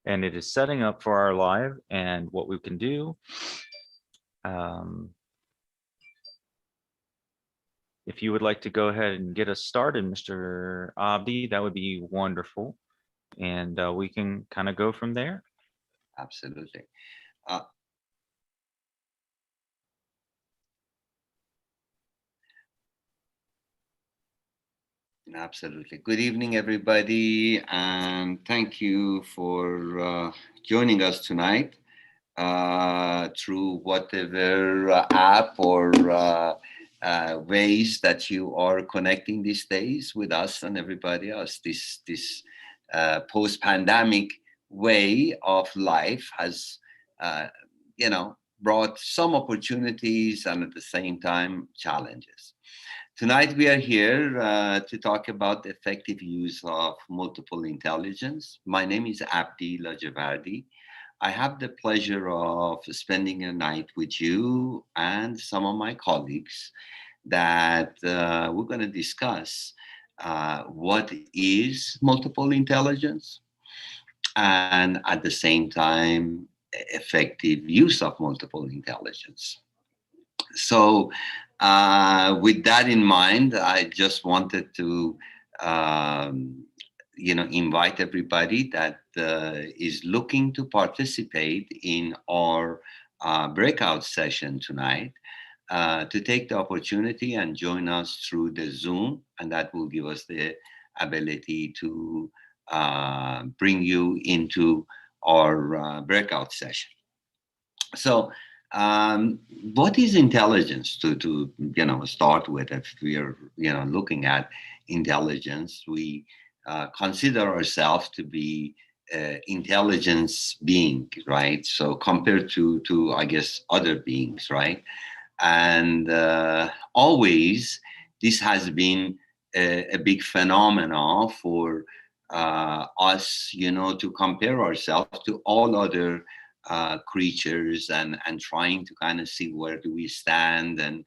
and it is setting up for our live. And what we can do, um, if you would like to go ahead and get us started, Mr. Abdi, that would be wonderful. And we can kind of go from there. Absolutely. Uh, Absolutely. Good evening, everybody, and thank you for joining us tonight through whatever app or ways that you are connecting these days with us and everybody else. This post-pandemic way of life has, uh, brought some opportunities and at the same time challenges. Tonight, we are here to talk about the effective use of multiple intelligence. My name is Abdi Lajavardi. I have the pleasure of spending a night with you and some of my colleagues that we're going to discuss what is multiple intelligence and at the same time, effective use of multiple intelligence. So, with that in mind, I just wanted to, um, invite everybody that is looking to participate in our breakout session tonight to take the opportunity and join us through the Zoom, and that will give us the ability to bring you into our breakout session. So, um, what is intelligence? To start with, if we are looking at intelligence, we consider ourselves to be intelligence being, right? So compared to I guess other beings, right? And always this has been a big phenomena for us, to compare ourselves to all other creatures and trying to kind of see where do we stand and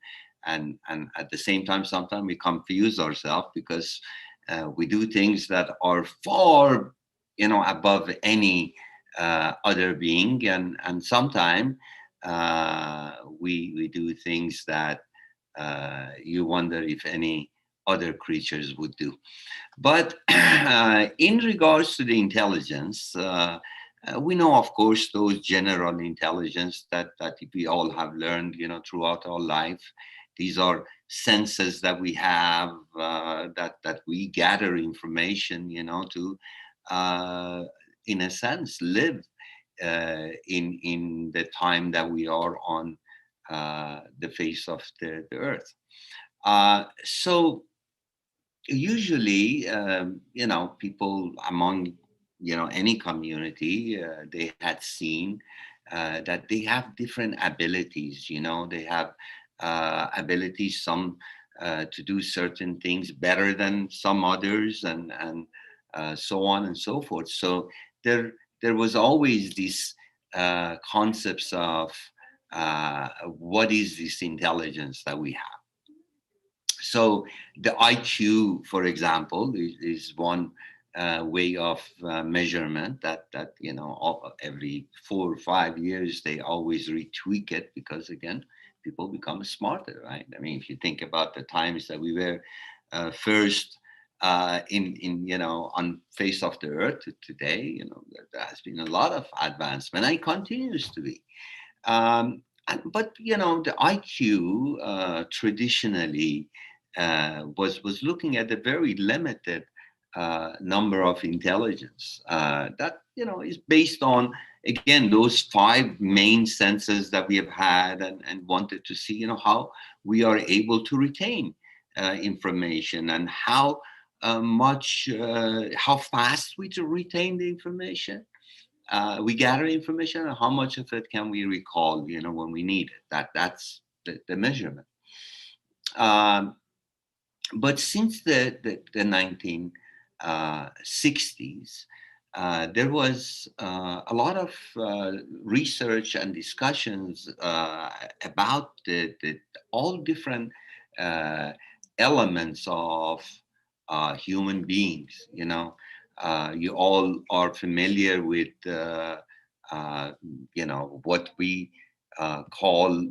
at the same time sometimes we confuse ourselves because we do things that are far above any other being and sometimes we do things that you wonder if any other creatures would do. But in regards to the intelligence, we know, of course, those general intelligence that we all have learned, throughout our life. These are senses that we have that we gather information, to, uh, in a sense, live in the time that we are on the face of the earth. So usually, people among any community, they had seen that they have different abilities. They have abilities, some to do certain things better than some others, and so on and so forth. So there there was always this concepts of what is this intelligence that we have. So the IQ, for example, is one way of measurement that every 4 or 5 years they always retweak it because again people become smarter, right? I mean, if you think about the times that we were first in on face of the earth to today, there has been a lot of advancement and it continues to be. But the IQ traditionally was looking at a very limited number of intelligence that is based on again those five main senses that we have had and wanted to see how we are able to retain information and how fast we to retain the information we gather information and how much of it can we recall when we need it. That's the measurement. um, but since the 1960s, there was a lot of research and discussions about the all different uh, elements of human beings. You all are familiar with, uh, what we call,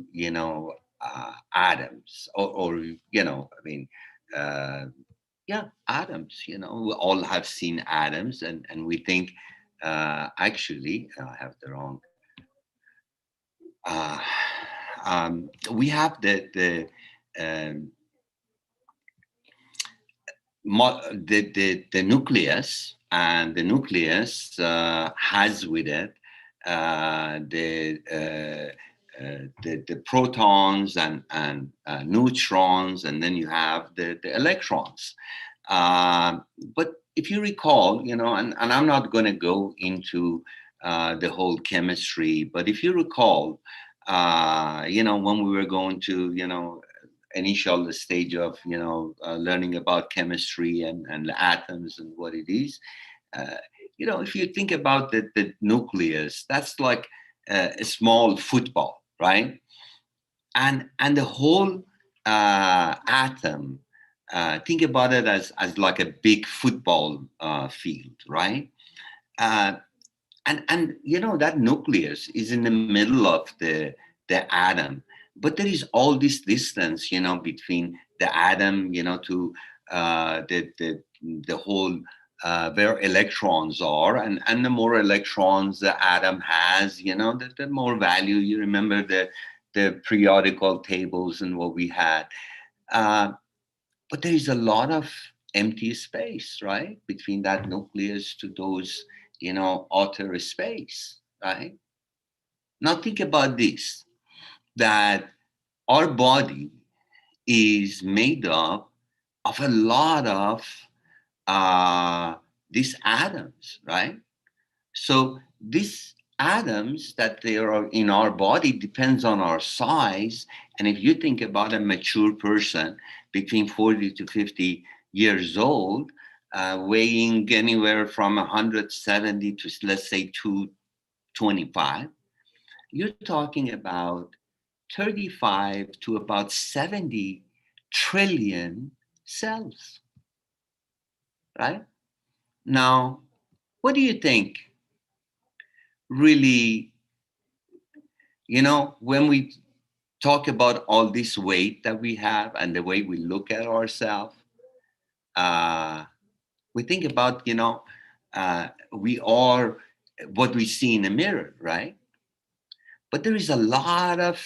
atoms, or I mean, uh, yeah, atoms. We all have seen atoms, and we think, actually, I have the wrong. Uh, we have um, the nucleus, and the nucleus has with it the protons and neutrons, and then you have the electrons. But if you recall, and I'm not going to go into the whole chemistry, but if you recall, when we were going to, initial stage of learning about chemistry and atoms and what it is, uh, if you think about the nucleus, that's like a small football, right? And the whole atom, think about it as like a big football field, right? uh, and that nucleus is in the middle of the atom, but there is all this distance between the atom to the whole, where electrons are, and the more electrons the atom has, the more value. You remember the periodical tables and what we had. uh, but there is a lot of empty space, right, between that nucleus to those, outer space, right? Now think about this: that our body is made up of a lot of uh, these atoms, right? So these atoms that they are in our body depends on our size. And if you think about a mature person between 40 to 50 years old, weighing anywhere from 170 to, let's say, 225, you're talking about 35 to about 70 trillion cells, right? Now, what do you think really, when we talk about all this weight that we have and the way we look at ourselves, uh, we think about, we are what we see in the mirror, right? But there is a lot of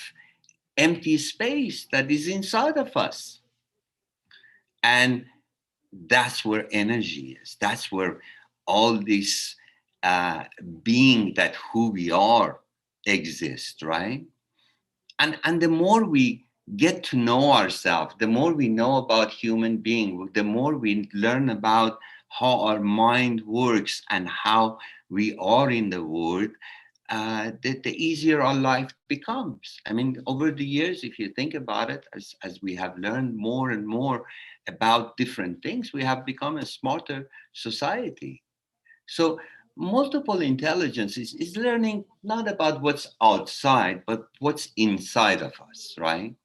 empty space that is inside of us. And that's where energy is. That's where all this uh, being that who we are exists, right? And the more we get to know ourselves, the more we know about human being, the more we learn about how our mind works and how we are in the world, the easier our life becomes. I mean, over the years, if you think about it, as we have learned more and more about different things, we have become a smarter society. So multiple intelligence is learning not about what's outside, but what's inside of us, right?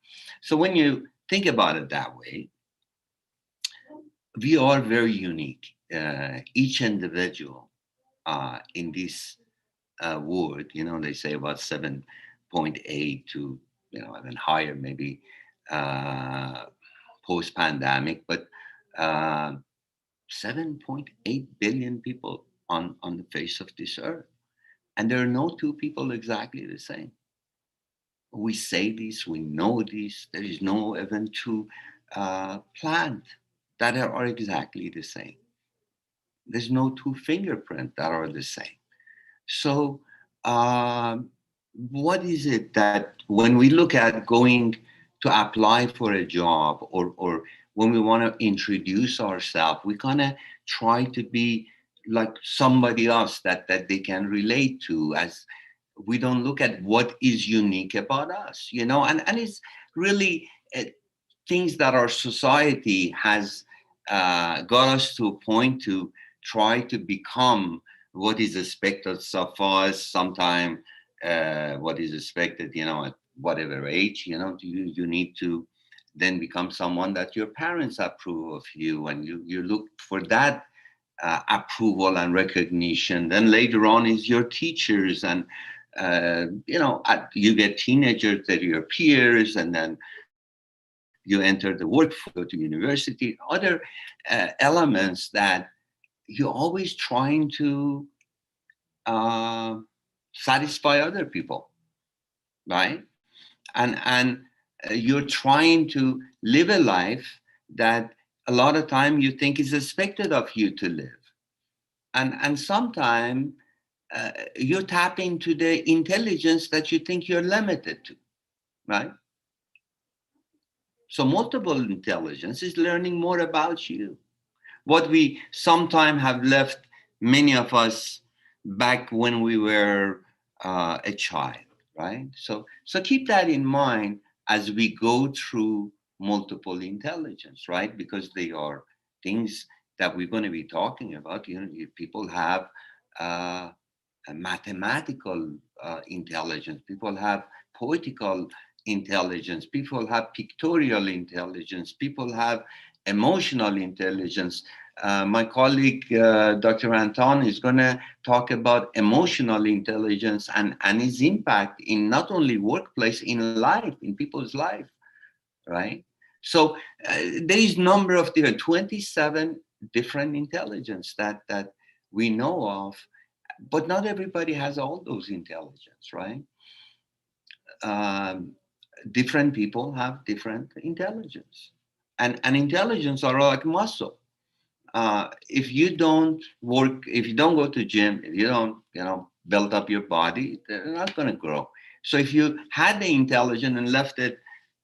So when you think about it that way, we are very unique. Each individual in this world, they say about 7.8 to, even higher, maybe uh, post-pandemic, but uh, 7.8 billion people on the face of this earth. And there are no two people exactly the same. We say this, we know this. There is no even two plants that are exactly the same. There's no two fingerprints that are the same. So, what is it that when we look at going to apply for a job, or when we want to introduce ourselves, we kind of try to be like somebody else that they can relate to, as we don't look at what is unique about us, and it's really things that our society has got us to a point to try to become what is expected of us. Sometime what is expected, at whatever age, you need to then become someone that your parents approve of you, and you look for that approval and recognition. Then later on is your teachers, and you get teenagers that are your peers, and then you enter the workforce, go to university. Other elements that you're always trying to uh, satisfy other people, right? And you're trying to live a life that a lot of time you think is expected of you to live, and sometimes you tap into the intelligence that you think you're limited to, right? So multiple intelligence is learning more about you. What we sometimes have left many of us back when we were a child, right? So keep that in mind as we go through multiple intelligence, right? Because they are things that we're going to be talking about. People have uh, a mathematical intelligence. People have poetical intelligence. People have pictorial intelligence. People have emotional intelligence. My colleague, Dr. Anton, is going to talk about emotional intelligence and its impact in not only workplace, in life, in people's life, right? So there is number of different 27 different intelligence that we know of, but not everybody has all those intelligence, right? um, Different people have different intelligence, and intelligence are like muscle. If you don't work, if you don't go to gym, if you don't build up your body, they're not going to grow. So if you had the intelligence and left it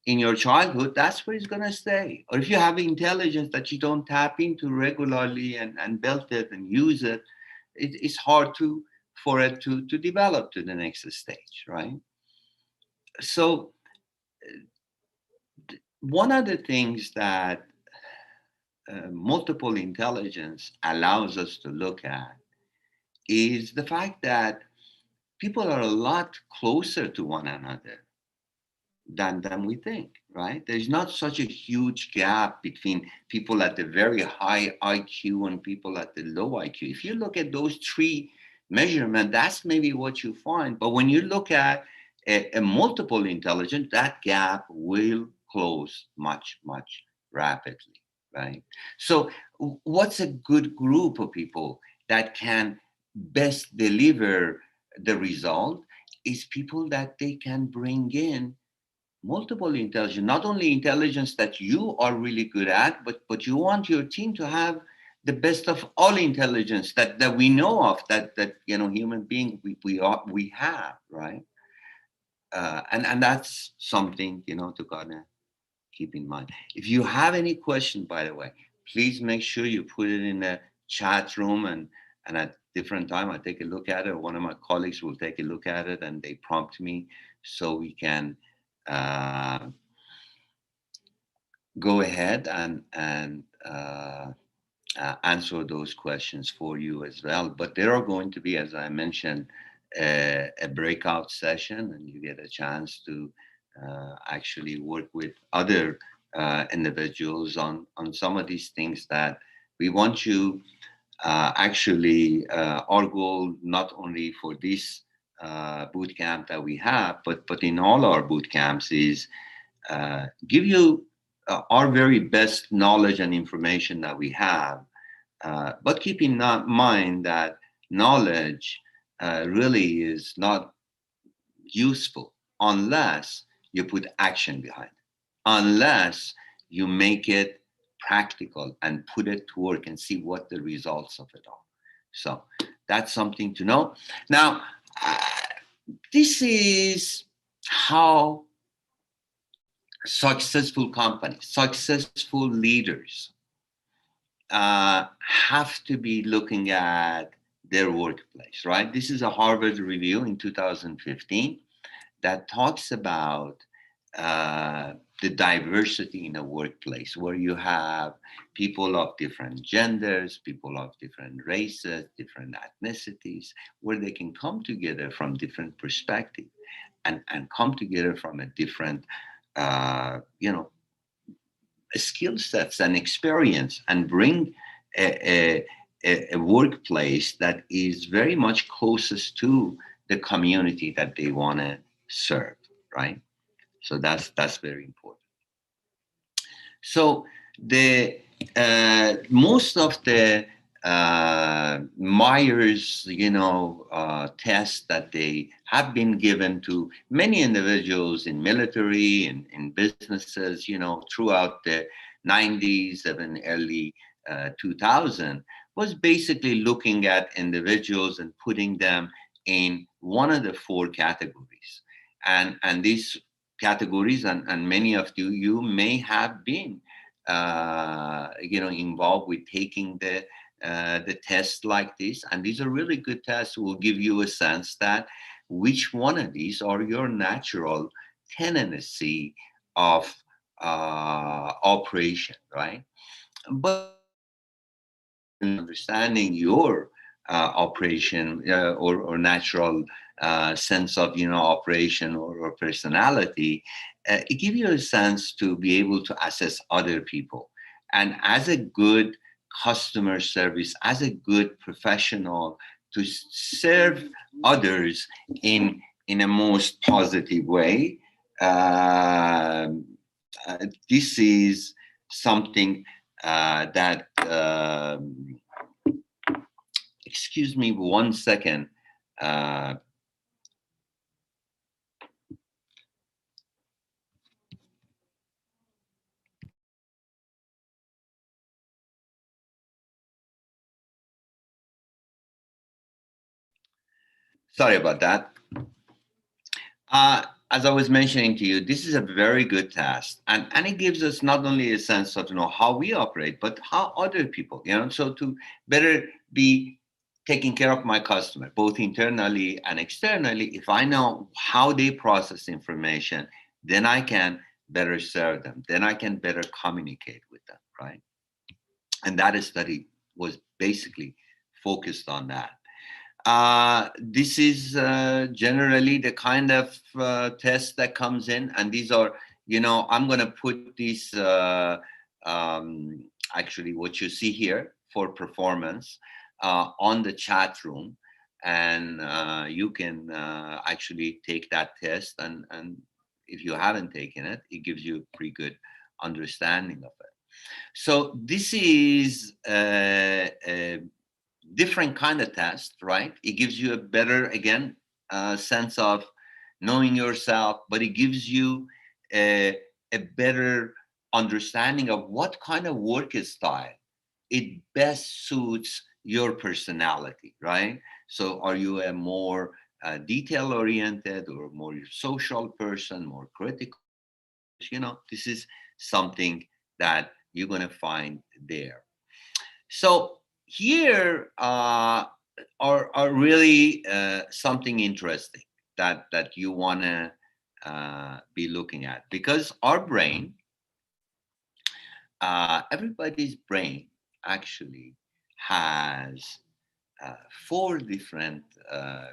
in your childhood, that's where it's going to stay. Or if you have intelligence that you don't tap into regularly and build it and use it, it's hard for it to develop to the next stage, right? So one of the things that multiple intelligence allows us to look at is the fact that people are a lot closer to one another than we think, right? There's not such a huge gap between people at the very high IQ and people at the low IQ. If you look at those three measurements, that's maybe what you find. But when you look at a multiple intelligence, that gap will close much, much rapidly, right? So, what's a good group of people that can best deliver the result is people that they can bring in multiple intelligence, not only intelligence that you are really good at, but you want your team to have the best of all intelligence that we know of, that human being we have, right? And that's something to kind of keep in mind. If you have any question, by the way, please make sure you put it in the chat room, and at different time I take a look at it. One of my colleagues will take a look at it and they prompt me so we can uh, go ahead and answer those questions for you as well. But there are going to be, as I mentioned, a breakout session, and you get a chance to actually work with other individuals on some of these things that we want you actually our goal not only for this boot camp that we have, but in all our boot camps is give you our very best knowledge and information that we have. But keep in mind that knowledge really is not useful unless you put action behind it, unless you make it practical and put it to work and see what the results of it are. So that's something to know. Now, uh, this is how successful companies, successful leaders have to be looking at their workplace, right? This is a Harvard review in 2015 that talks about the diversity in a workplace where you have people of different genders, people of different races, different ethnicities, where they can come together from different perspectives and come together from a different, you know, skill sets and experience and bring a, a workplace that is very much closest to the community that they want to serve, right? So that's very important. So the most of the Myers, tests that they have been given to many individuals in military and in businesses, throughout the 90s and early 2000, was basically looking at individuals and putting them in one of the four categories. And these categories, and many of you may have been involved with taking the tests like this, and these are really good tests. Will give you a sense that which one of these are your natural tendency of operation, right? But understanding your operation or natural sense of operation or personality, it gives you a sense to be able to assess other people. And as a good customer service, as a good professional, to serve others in a most positive way, this is something that excuse me 1 second. uh, Sorry about that. As I was mentioning to you, this is a very good task, and it gives us not only a sense of how we operate, but how other people, so to better be taking care of my customer, both internally and externally. If I know how they process information, then I can better serve them. Then I can better communicate with them, right? And that study was basically focused on that. This is generally the kind of test that comes in, and these are, I'm going to put these actually what you see here for performance on the chat room, and you can actually take that test, and if you haven't taken it, it gives you a pretty good understanding of it. So this is a different kind of test, right? It gives you a better, again, sense of knowing yourself, but it gives you a better understanding of what kind of work style it best suits your personality, right? So are you a more detail oriented or more social person, more critical? This is something that you're going to find there. So here are really something interesting that you want to be looking at, because our brain, everybody's brain actually has four different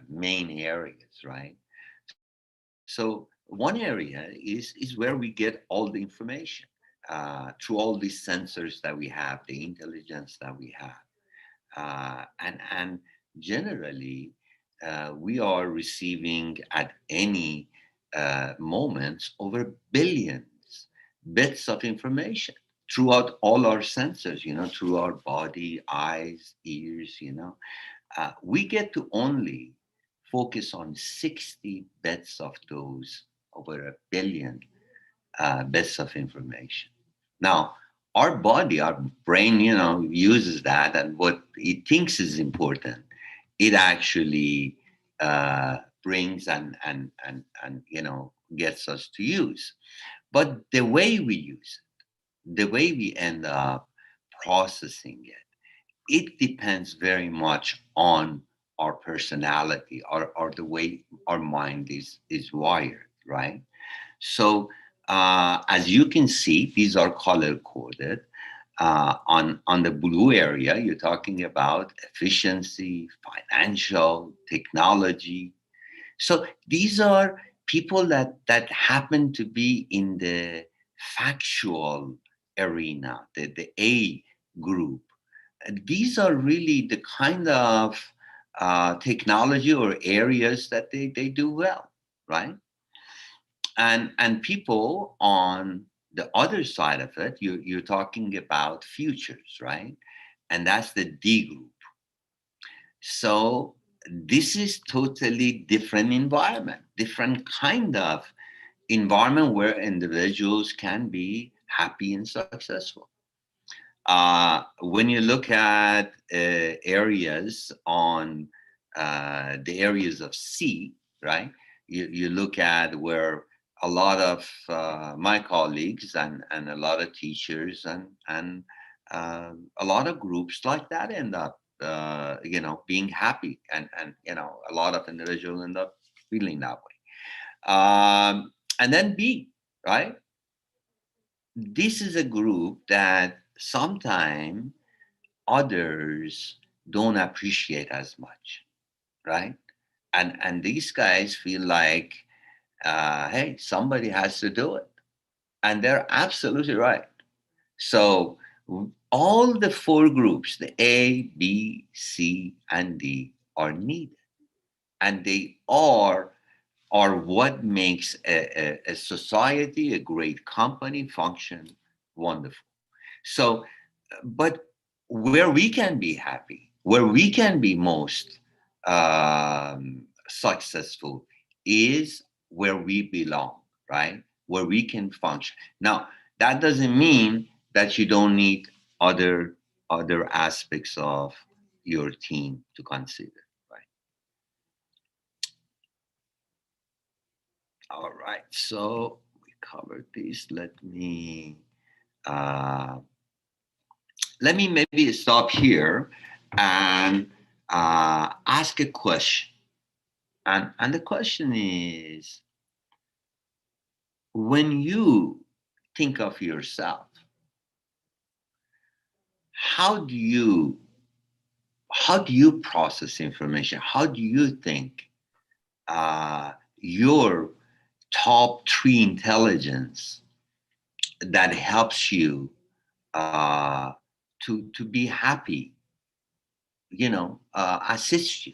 main areas, right? So one area is where we get all the information through all these sensors that we have, the intelligence that we have. And generally, we are receiving at any moment over billions bits of information throughout all our sensors, through our body, eyes, ears, we get to only focus on 60 bits of those over a billion bits of information. Now, our body, our brain, uses that, and what it thinks is important, it actually brings and gets us to use. But the way we use it, the way we end up processing it, it depends very much on our personality, or the way our mind is wired, right? So as you can see, these are color coded. On the blue area, you're talking about efficiency, financial, technology. So these are people that happen to be in the factual arena, the A group. these are really the kind of technology or areas that they do well, right? And people on the other side of it, you're talking about futures, right? And that's the D group. So this is totally different environment, different kind of environment where individuals can be happy and successful. When you look at areas on the areas of C, right? You look at where a lot of my colleagues and a lot of teachers and a lot of groups like that end up, being happy, and a lot of individuals end up feeling that way. And then B, right? This is a group that sometimes others don't appreciate as much, right? And these guys feel like, hey, somebody has to do it, and they're absolutely right. So all the four groups, the A, B, C, and D, are needed, and they are what makes a society, a great company function wonderful. So, but where we can be happy, where we can be most successful, is where we belong, right? Where we can function. Now, that doesn't mean that you don't need other other aspects of your team to consider, right? All right. So we covered this. Uh, Let me maybe stop here and ask a question. And the question is, when you think of yourself, how do you how do you process information? How do you think your top three intelligence that helps you uh, to be happy, assist you?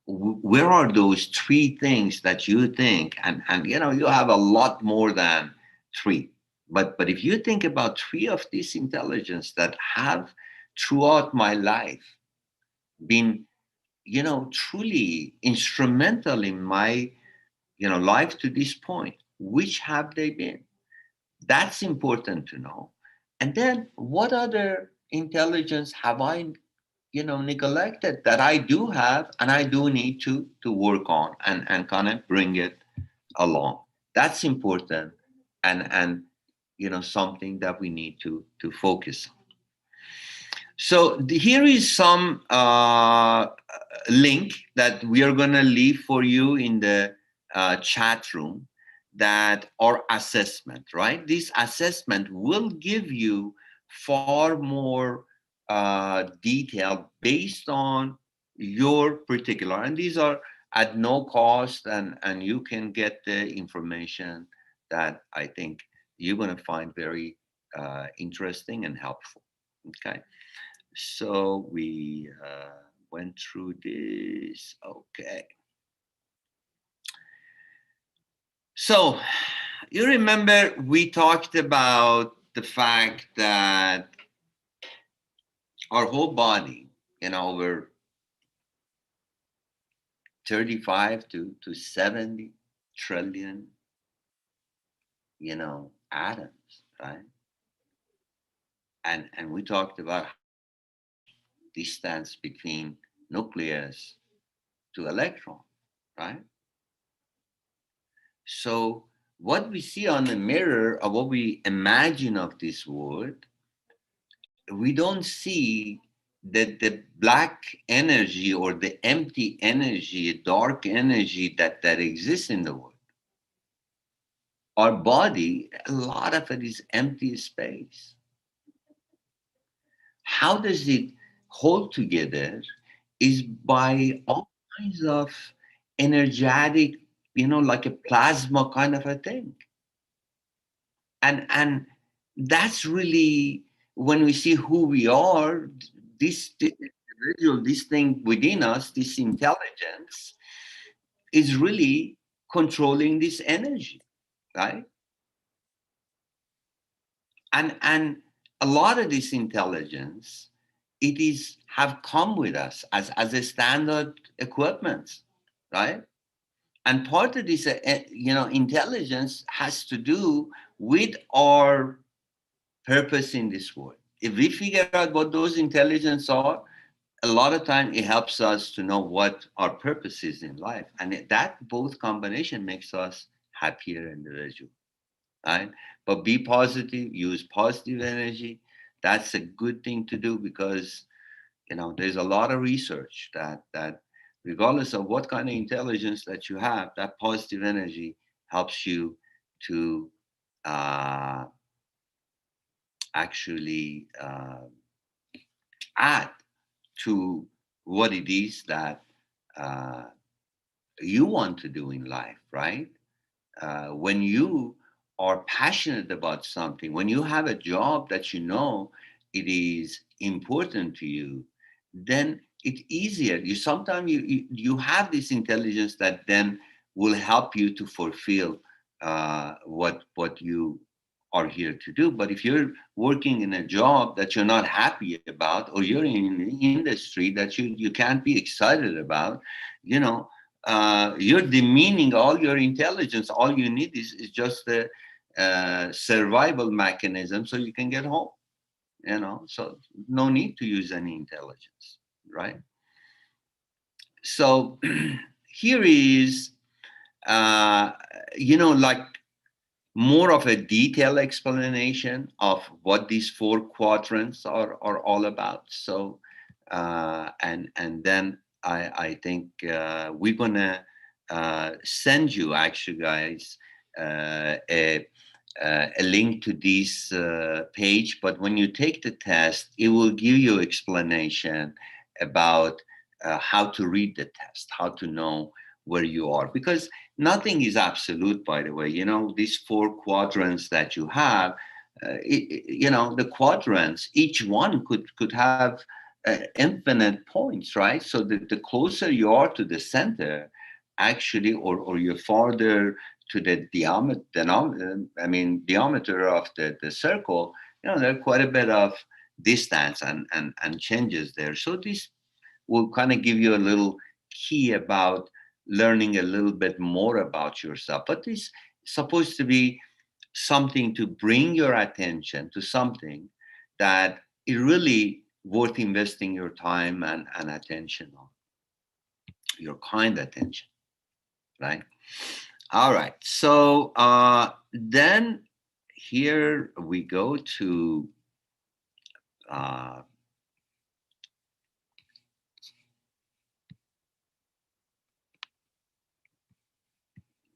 Where are those three things that you think, and you have a lot more than three, but if you think about three of these intelligence that have throughout my life been truly instrumental in my life to this point, which have they been? That's important to know. And then what other intelligence have I neglected that I do have and I do need to work on and kind of bring it along? That's important, and something that we need to focus on. So here is some link that we are going to leave for you in the chat room, that our assessment, right? This assessment will give you far more detail based on your particular, and these are at no cost, and you can get the information that I think you're going to find very interesting and helpful. Okay. So we went through this. Okay. So you remember we talked about the fact that our whole body, over 35 to 70 trillion, atoms, right? And we talked about distance between nucleus to electron, right? So what we see on the mirror of what we imagine of this world, we don't see that the black energy or the empty energy, dark energy that exists in the world. Our body, a lot of it is empty space. How does it hold together? Is by all kinds of energetic, like a plasma kind of a thing. And that's really, when we see who we are, this individual, this thing within us, this intelligence, is really controlling this energy, right? And a lot of this intelligence, it is have come with us as a standard equipment, right? And part of this intelligence has to do with our purpose in this world. If we figure out what those intelligence are, a lot of time it helps us to know what our purpose is in life, and that both combination makes us happier individual, right? But be positive, use positive energy. That's a good thing to do, because there's a lot of research that regardless of what kind of intelligence that you have, that positive energy helps you to uh, actually add to what it is that uh, you want to do in life, right? When you are passionate about something, when you have a job that you know it is important to you, then it's easier. You sometimes you have this intelligence that then will help you to fulfill what you are here to do. But if you're working in a job that you're not happy about, or you're in an industry that you can't be excited about, you know, you're demeaning all your intelligence. All you need is just a survival mechanism so you can get home. So no need to use any intelligence, right? So here is, uh, like more of a detailed explanation of what these four quadrants are all about. So, and then I think we're gonna send you actually, guys, a link to this page. But when you take the test, it will give you explanation about how to read the test, how to know where you are, because nothing is absolute, by the way. These four quadrants that you have, the quadrants, each one could have infinite points, right? So the closer you are to the center, actually, or you're farther to the diameter of the circle, there are quite a bit of distance and changes there. So this will kind of give you a little key about learning a little bit more about yourself. But it's supposed to be something to bring your attention to something that is really worth investing your time and attention on, your kind attention, right? All right. So then here we go to uh,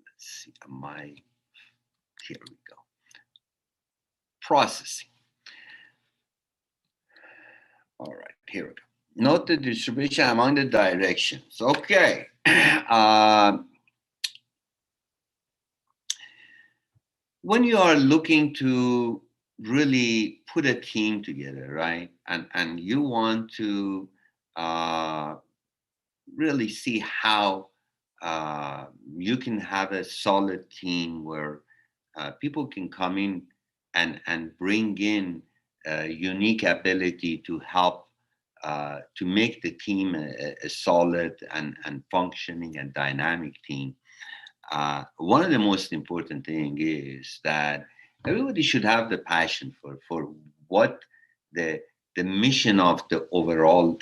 let's see, here we go. Processing. All right, here we go. Note the distribution among the directions. Okay. When you are looking to really put a team together, right? And you want to really see how you can have a solid team where people can come in and bring in unique ability to help to make the team a solid and functioning and dynamic team. One of the most important thing is that everybody should have the passion for what the the mission of the overall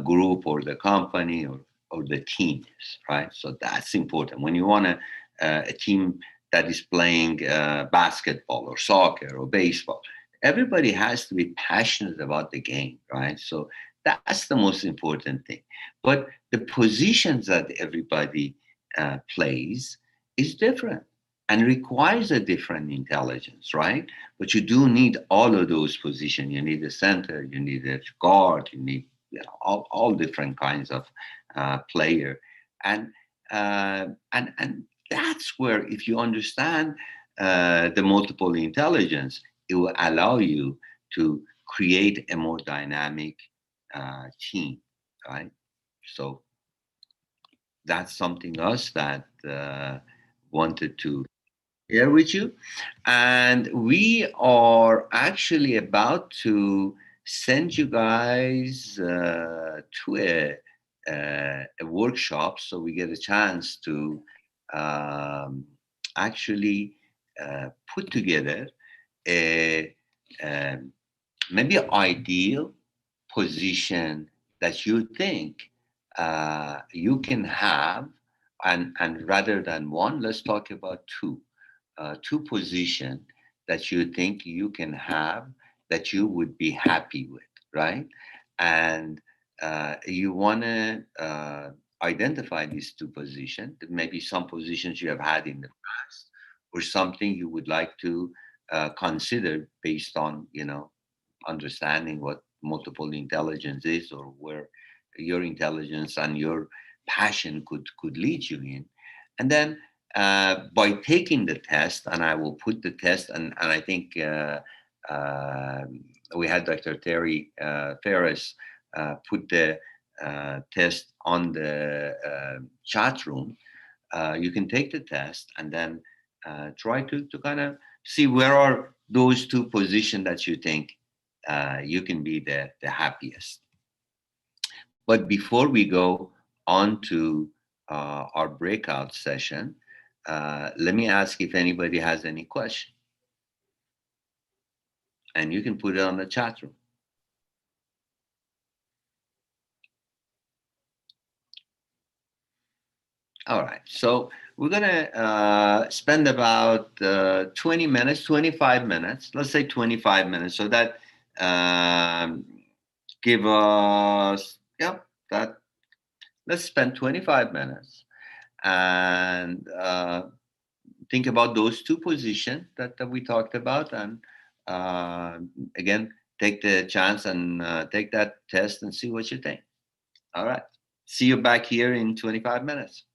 group or the company or the team is, right? So that's important. When you want a team that is playing basketball or soccer or baseball, everybody has to be passionate about the game, right? So that's the most important thing. But the positions that everybody plays is different and requires a different intelligence, right? But you do need all of those positions. You need a center, you need a guard, you need all different kinds of player, and and that's where, if you understand the multiple intelligence, it will allow you to create a more dynamic team, right? So that's something else that wanted to share with you. And we are actually about to send you guys to a workshop so we get a chance to um, actually put together a, um, maybe ideal position that you think you can have, and rather than one, let's talk about two position that you think you can have that you would be happy with, right? And you want to identify these two positions. Maybe some positions you have had in the past, or something you would like to consider based on understanding what multiple intelligence is, or where your intelligence and your passion could lead you in. And then by taking the test, and I will put the test, and I think uh, we had Dr. Terry Ferris put the test on the chat room. You can take the test and then try to kind of see where are those two positions that you think you can be the happiest. But before we go on to our breakout session, let me ask if anybody has any question, and you can put it on the chat room. All right, so we're gonna spend about 20 minutes, 25 minutes, let's say 25 minutes, so that um, give us, yep, that, let's spend 25 minutes and think about those two positions that we talked about, and uh, again, take the chance and take that test and see what you think. All right, see you back here in 25 minutes.